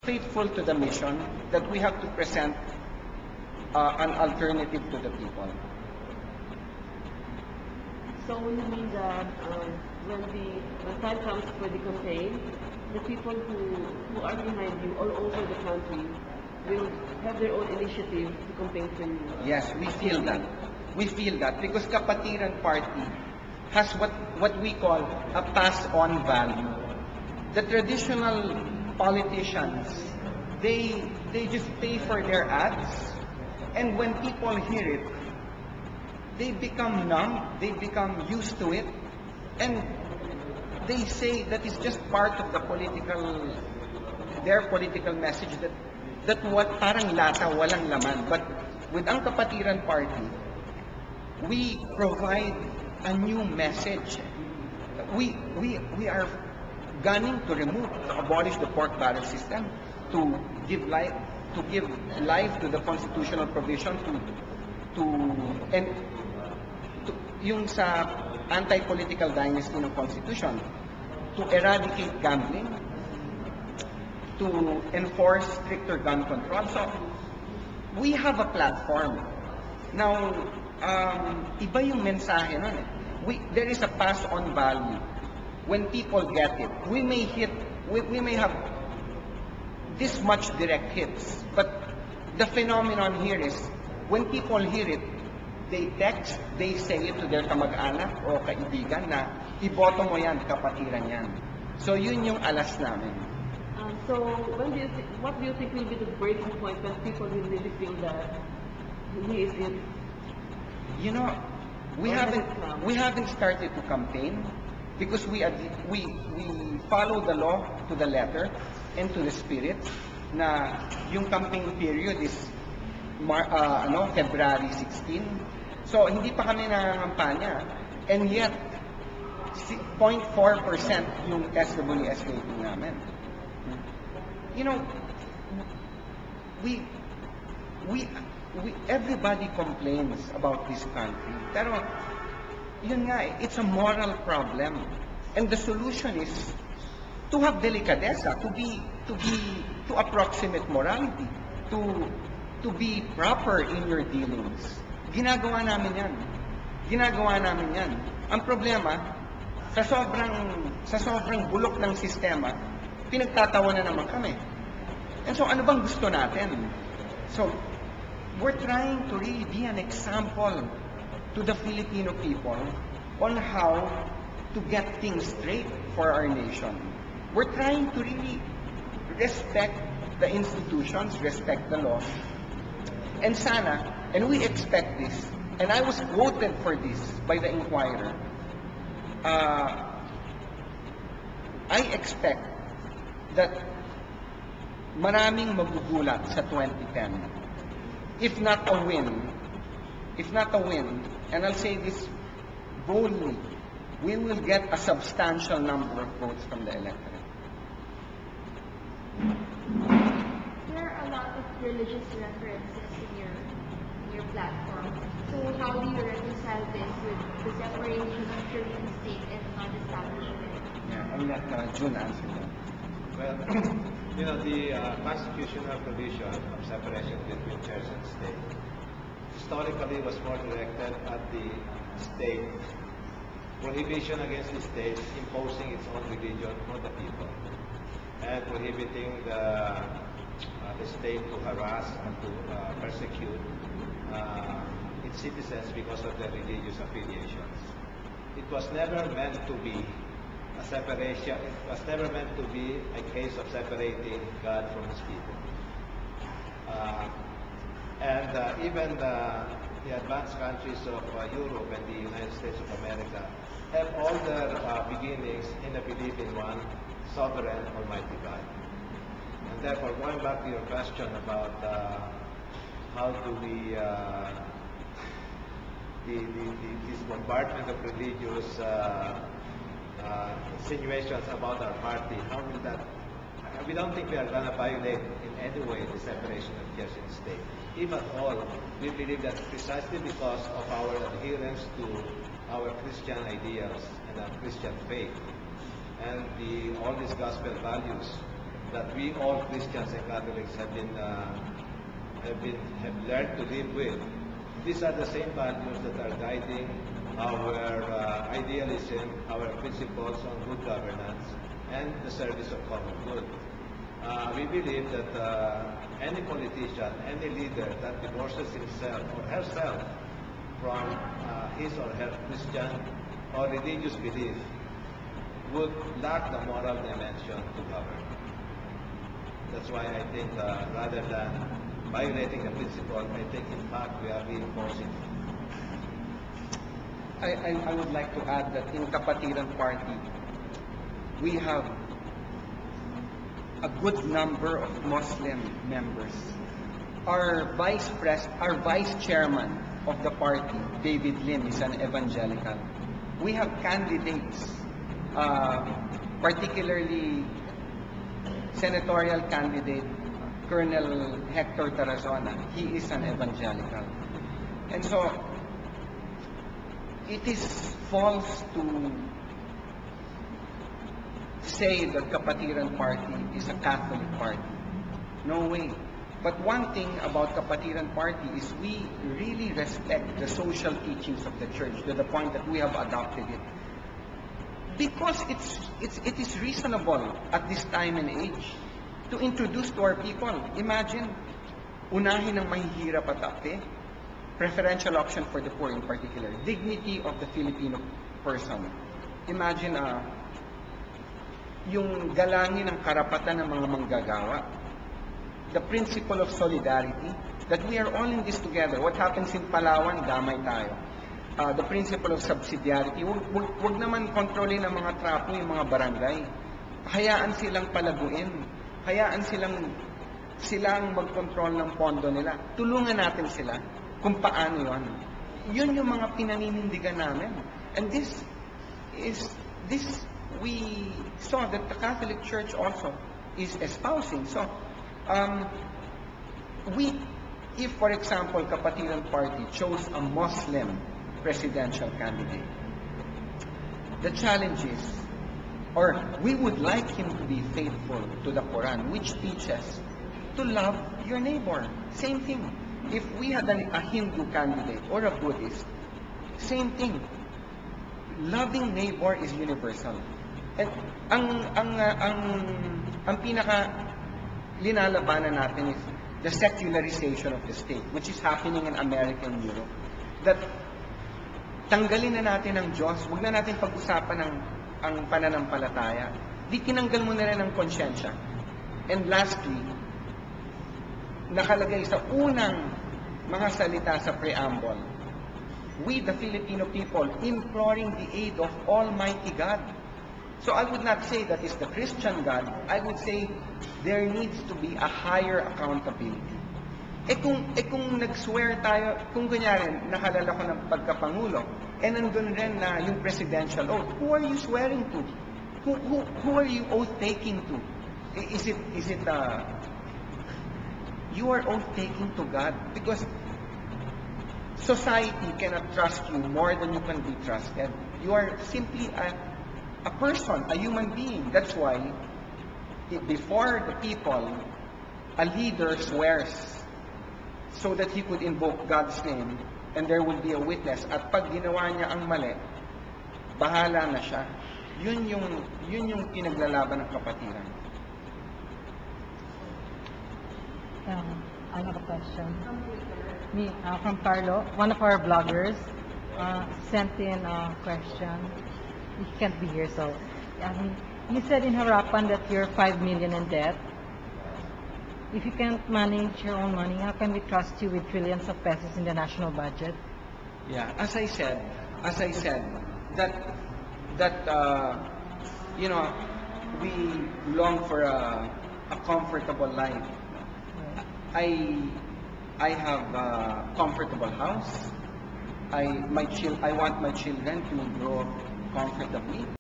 faithful to the mission that we have to present an alternative to the people. So you mean that when time comes for the campaign, the people who are behind you all over the country will have their own initiative to campaign for you? Yes, we feel that. We feel that because Kapatiran Party has what we call a pass-on value. The traditional politicians, they just pay for their ads, and when people hear it, they become numb, they become used to it, and they say that it's just part of their political message that what parang lata, walang laman. But with ang Kapatiran Party, we provide a new message. We are gunning to abolish the pork barrel system, to give life to the constitutional provision, yung sa anti-political dynasty ng Constitution, to eradicate gambling, to enforce stricter gun control. So, we have a platform. Now, iba yung mensahe nun eh. There is a pass-on value. When people get it, we may have this much direct hits, but the phenomenon here is, when people hear it, they text, they say it to their kamag-anak o kaibigan na, iboto mo yan, kapatiran yan. So yun yung alas namin. So what do you think will be the breaking point when people will really feel that he is it? You know, we haven't started to campaign because we follow the law to the letter and to the spirit na yung campaign period is February 16. So hindi pa kami nangangampanya, and yet 0.4% yung SWS rating namin. You know, everybody complains about this country, pero yun nga, it's a moral problem, and the solution is to have delicadeza, to approximate morality, to be proper in your dealings. Ginagawa namin yan. Ang problema, sa sobrang bulok ng sistema, pinagtatawa na naman kami. And so, ano bang gusto natin? So, we're trying to really be an example to the Filipino people on how to get things straight for our nation. We're trying to really respect the institutions, respect the law, and we expect this, and I was quoted for this by the Inquirer. I expect that maraming magugulat sa 2010. If not a win, and I'll say this boldly, we will get a substantial number of votes from the electorate. There are a lot of religious references in your platform. So how do you reconcile this with the separation of church and state and non-establishment? Yeah, I'll let June answer that. Well, the constitutional provision of separation between church and state historically was more directed at the state, prohibition against the state imposing its own religion on the people, and prohibiting the state to harass and to persecute its citizens because of their religious affiliations. It was never meant to be a separation. It was never meant to be a case of separating God from His people. Even the advanced countries of Europe and the United States of America have all their beginnings in a belief in one sovereign Almighty God. And therefore, going back to your question about how do we this bombardment of religious insinuations about our party, how will that? We don't think we are going to violate in any way the separation of church and state. If at all, we believe that precisely because of our adherence to our Christian ideals and our Christian faith and all these gospel values, that we all Christians and Catholics have learned to live with. These are the same values that are guiding our idealism, our principles on good governance, and the service of common good. We believe that any politician, any leader that divorces himself or herself from his or her Christian or religious belief would lack the moral dimension to govern. That's why I think rather than violating a principle, I think in fact we are reinforcing it. I would like to add that in Kapatiran Party, we have a good number of Muslim members. Our vice chairman of the party, David Lim, is an evangelical. We have candidates, particularly senatorial candidate Colonel Hector Tarazona. He is an evangelical. And so, it is false to say that Kapatiran Party is a Catholic party. No way. But one thing about Kapatiran Party is we really respect the social teachings of the church to the point that we have adopted it. Because it is reasonable at this time and age to introduce to our people. Imagine, unahin ng mahihirap at ate, preferential option for the poor in particular, dignity of the Filipino person. Imagine, yung galangin ng karapatan ng mga manggagawa, the principle of solidarity, that we are all in this together. What happens in Palawan, damay tayo. The principle of subsidiarity, wag naman kontrolin ng mga trapo yung mga barangay. Hayaan silang palaguin. Hayaan silang mag-control ng pondo nila. Tulungan natin sila kung paano yon. Yun yung mga pinaninindigan namin. And this we saw that the Catholic Church also is espousing. So, if for example, Kapatiran Party chose a Muslim presidential candidate, the challenge is, or we would like him to be faithful to the Quran, which teaches to love your neighbor. Same thing. If we had a Hindu candidate or a Buddhist, same thing. Loving neighbor is universal. And ang pinaka linalabanan natin is the secularization of the state, which is happening in America and Europe. That tanggalin na natin ang Diyos, huwag na natin pag-usapan ang pananampalataya. Di tinanggal mo na rin ang konsyensya. And lastly, nakalagay sa unang mga salita sa preamble, we the Filipino people imploring the aid of Almighty God. So I would not say that is the Christian God. I would say there needs to be a higher accountability. Kung nag-swear tayo, kung kunyari, nakalala ko ng pagkapangulo, nandun rin na yung presidential oath, who are you swearing to? Who are you oath-taking to? Is it you are oath-taking to God? Because society cannot trust you more than you can be trusted. You are simply a person, a human being. That's why, before the people, a leader swears so that he could invoke God's name and there will be a witness. At pag ginawa niya ang mali, bahala na siya. Yun yung pinaglalaban ng Kapatiran. I have a question. From Carlo, one of our bloggers, sent in a question. He can't be here, so he said in Harapan that you're 5 million in debt. If you can't manage your own money, how can we trust you with trillions of pesos in the national budget? Yeah, as I said, that we long for a comfortable life. I have a comfortable house. I want my children to grow comfortably.